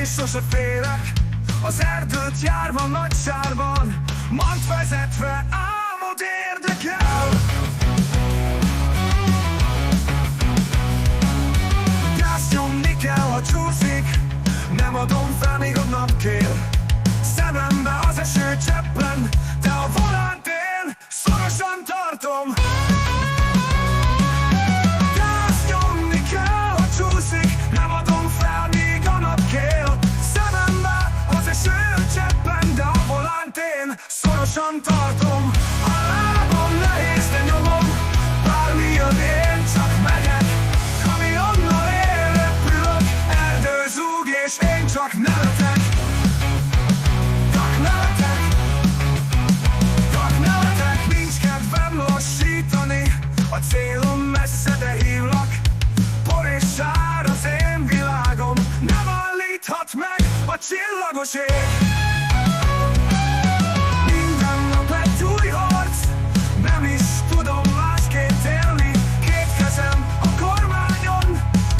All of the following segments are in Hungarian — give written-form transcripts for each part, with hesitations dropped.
és sose félek. Az erdőt járva nagy sárban, mant vezetve álmod érdekel. Gázt nyomni kell, ha csúszik, nem adom fel, míg a nap kél. Szemembe az eső cseppen, de a volánt én szorosan tartom. Gázt nyomni kell, ha csúszik, nem adom fel, míg a nap kél. Szemembe az eső cseppen, de a volánt én szorosan tartom. A lábam nehéz, de nyomom, bármi jön, én csak megyek. Kamionnal én repülök, erdő zúg és én csak nevetek. A célom messze, de hívlak. Por és sár az én világom, nem állíthat meg a csillagos ég. Minden nap egy új harc, nem is tudom másként élni. Két kezem a kormányon,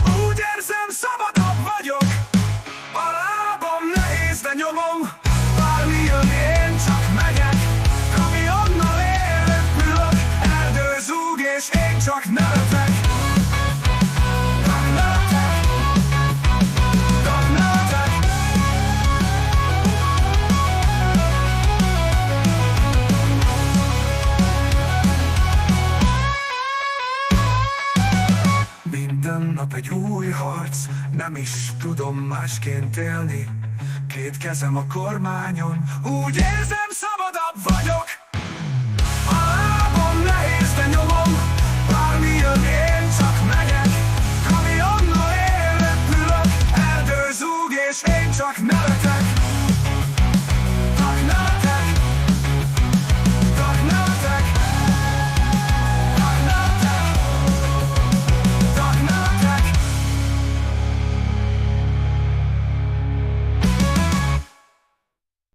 úgy érzem, szabadabb vagyok. A lábam nehéz, de nyomom, bármi jön, én csak megyek. Kamionnal én repülök, erdő zúg és én csak nevetek. Minden nap egy új harc, nem is tudom másként élni. Két kezem a kormányon, úgy érzem, szabadabb vagyok.